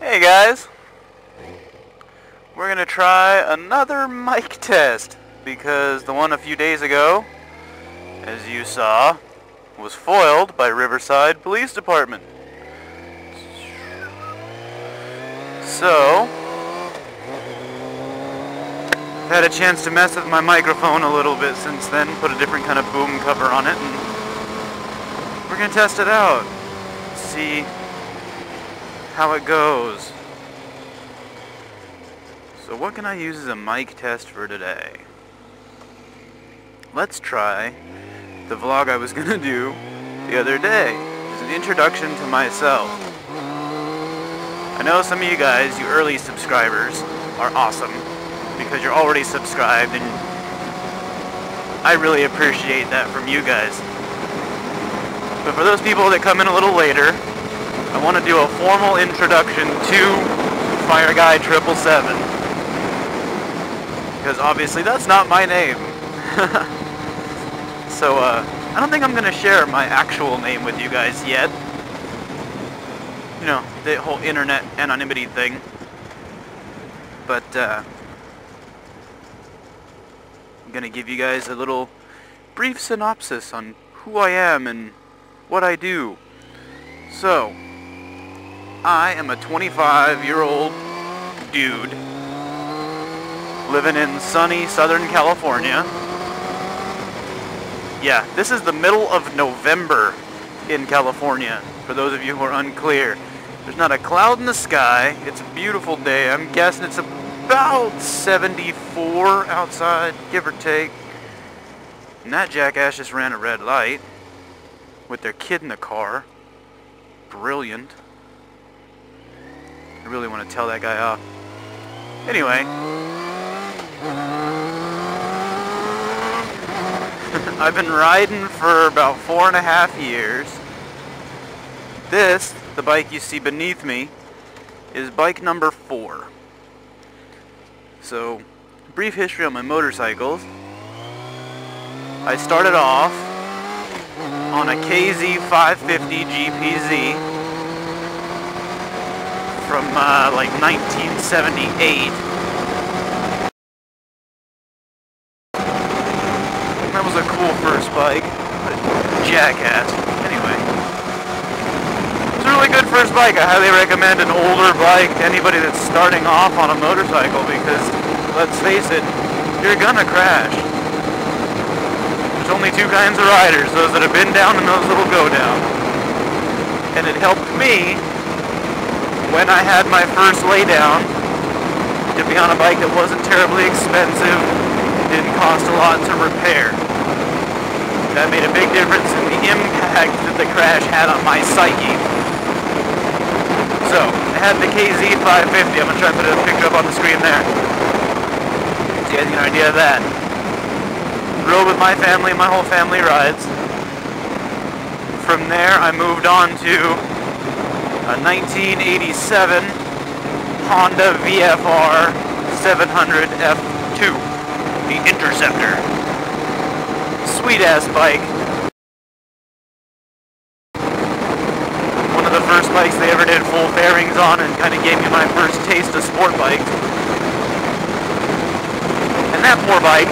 Hey guys, we're gonna try another mic test because the one a few days ago, as you saw, was foiled by Riverside Police Department. So, I've had a chance to mess with my microphone a little bit since then, put a different kind of boom cover on it, and we're gonna test it out, see how it goes. So what can I use as a mic test for today? Let's try the vlog I was gonna do the other day. It's an introduction to myself. I know some of you guys, you early subscribers, are awesome because you're already subscribed, and I really appreciate that from you guys. But for those people that come in a little later, I want to do a formal introduction to Fire Guy 777. Because obviously that's not my name. So, I don't think I'm going to share my actual name with you guys yet. You know, the whole internet anonymity thing. But, I'm going to give you guys a little brief synopsis on who I am and what I do. So, I am a 25-year-old dude living in sunny Southern California. Yeah, this is the middle of November in California, for those of you who are unclear. There's not a cloud in the sky. It's a beautiful day. I'm guessing it's about 74 outside, give or take. And that jackass just ran a red light with their kid in the car. Brilliant. I really want to tell that guy off. Anyway. I've been riding for about 4.5 years. This, the bike you see beneath me, is bike number 4. So, brief history on my motorcycles. I started off on a KZ 550 GPZ from like 1978. That was a cool first bike, but jackass. Anyway, it's a really good first bike. I highly recommend an older bike to anybody that's starting off on a motorcycle because, let's face it, you're gonna crash. There's only two kinds of riders, those that have been down and those that'll go down. And it helped me when I had my first laydown to be on a bike that wasn't terribly expensive, didn't cost a lot to repair. That made a big difference in the impact that the crash had on my psyche. So, I had the KZ 550. I'm going to try and put a picture up on the screen there, so you guys get an idea of that. Rode with my family, my whole family rides. From there, I moved on to a 1987 Honda VFR 700 F2, the Interceptor. Sweet ass bike. One of the first bikes they ever did full fairings on, and kind of gave me my first taste of sport bikes. And that poor bike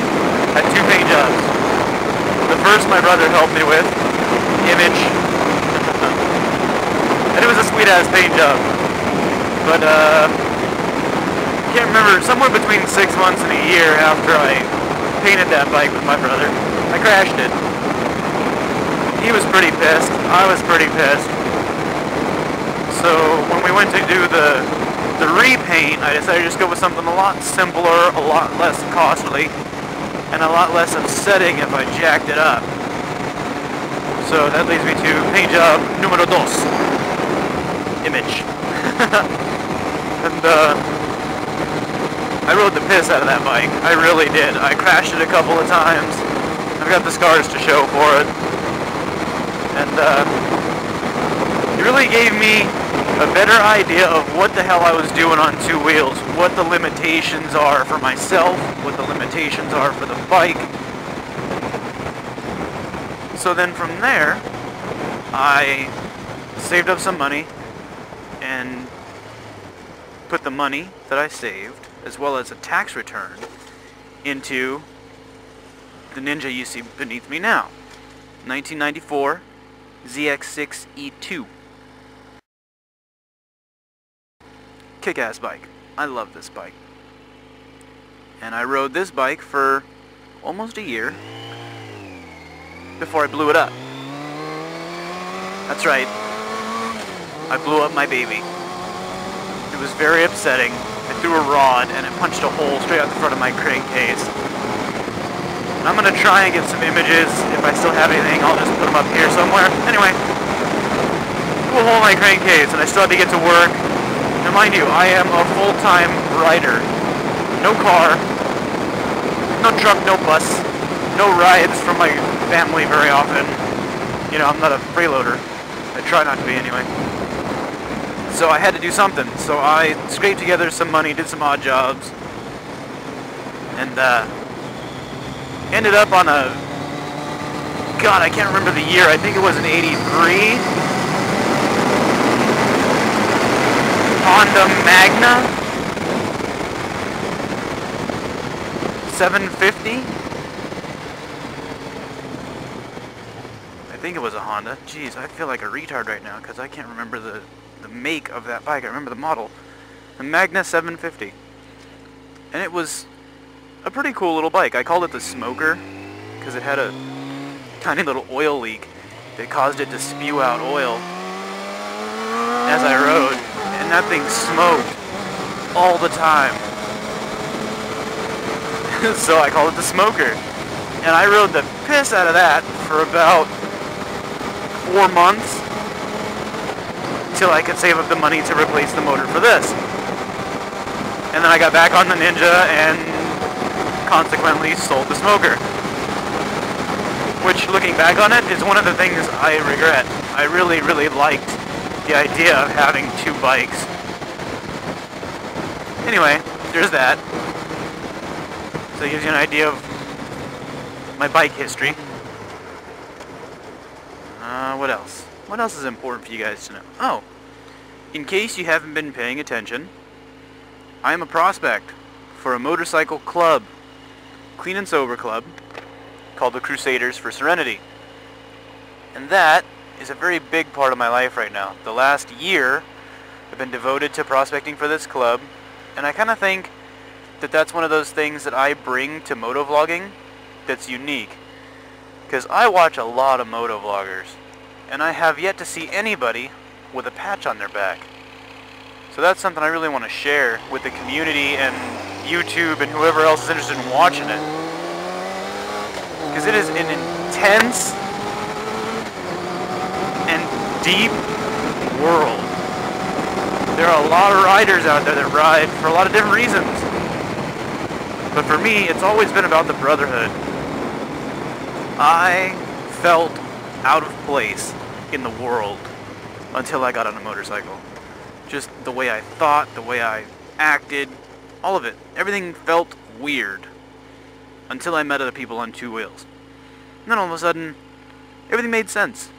had 2 paint jobs. The first my brother helped me with, Image. And it was a sweet ass paint job. But I can't remember, somewhere between 6 months and a year after I painted that bike with my brother, I crashed it. He was pretty pissed. I was pretty pissed. So when we went to do the repaint, I decided to just go with something a lot simpler, a lot less costly, and a lot less upsetting if I jacked it up. So that leads me to paint job numero 2. Image. And I rode the piss out of that bike. I really did. I crashed it a couple of times. I've got the scars to show for it. And it really gave me a better idea of what the hell I was doing on 2 wheels, what the limitations are for myself, what the limitations are for the bike. So then from there, I saved up some money and put the money that I saved, as well as a tax return, into the Ninja you see beneath me now. 1994 ZX6E2. Kick-ass bike. I love this bike. And I rode this bike for almost a year before I blew it up. That's right. I blew up my baby. It was very upsetting. I threw a rod and it punched a hole straight out the front of my crankcase. And I'm gonna try and get some images. If I still have anything, I'll just put them up here somewhere. Anyway, threw a hole in my crankcase and I still had to get to work. Now mind you, I am a full-time rider. No car, no truck, no bus, no rides from my family very often. You know, I'm not a freeloader. I try not to be anyway. So I had to do something. So I scraped together some money, did some odd jobs, and ended up on a... God, I can't remember the year. I think it was an 83. Honda Magna 750. I think it was a Honda. Jeez, I feel like a retard right now because I can't remember the make of that bike. I remember the model. The Magna 750. And it was a pretty cool little bike. I called it the Smoker because it had a tiny little oil leak that caused it to spew out oil as I rode. And that thing smoked all the time. So I called it the Smoker. And I rode the piss out of that for about 4 months until I could save up the money to replace the motor for this. And then I got back on the Ninja and consequently sold the Smoker. Which, looking back on it, is one of the things I regret. I really, really liked the idea of having 2 bikes. Anyway, there's that. So it gives you an idea of my bike history. What else? What else is important for you guys to know? Oh, in case you haven't been paying attention, I am a prospect for a motorcycle club, clean and sober club, called the Crusaders for Serenity. And that is a very big part of my life right now. The last year I've been devoted to prospecting for this club, and I kind of think that that's one of those things that I bring to motovlogging that's unique. Because I watch a lot of motovloggers, and I have yet to see anybody with a patch on their back. So that's something I really want to share with the community and YouTube and whoever else is interested in watching it. Because it is an intense and deep world. There are a lot of riders out there that ride for a lot of different reasons. But for me, it's always been about the brotherhood. I felt out of place in the world until I got on a motorcycle. Just the way I thought, the way I acted, all of it. Everything felt weird until I met other people on 2 wheels. And then all of a sudden, everything made sense.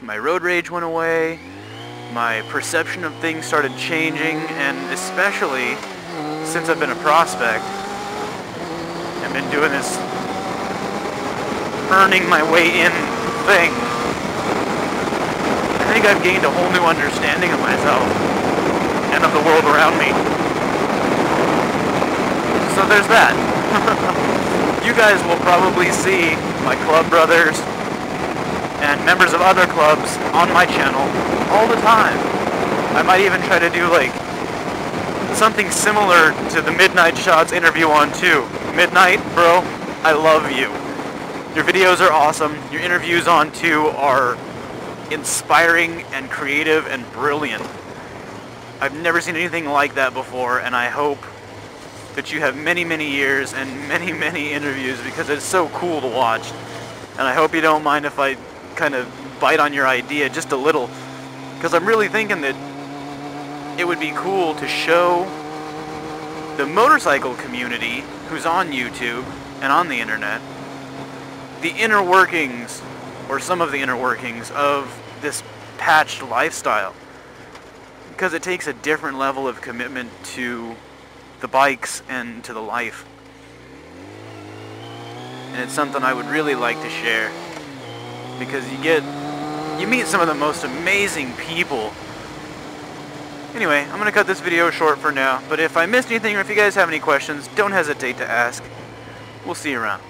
My road rage went away, my perception of things started changing, and especially since I've been a prospect and been doing this earning my way in thing, I think I've gained a whole new understanding of myself and of the world around me. So there's that. You guys will probably see my club brothers and members of other clubs on my channel all the time. I might even try to do like something similar to the Midnight Shots interview on 2. Midnight, bro, I love you. Your videos are awesome. Your interviews on 2 are inspiring and creative and brilliant. I've never seen anything like that before, and I hope that you have many, many years and many, many interviews because it's so cool to watch. And I hope you don't mind if I kind of bite on your idea just a little, because I'm really thinking that it would be cool to show the motorcycle community who's on YouTube and on the internet the inner workings, or some of the inner workings, of this patched lifestyle. because it takes a different level of commitment to the bikes and to the life. And it's something I would really like to share, because you meet some of the most amazing people. Anyway, I'm going to cut this video short for now, but if I missed anything or if you guys have any questions, don't hesitate to ask. We'll see you around.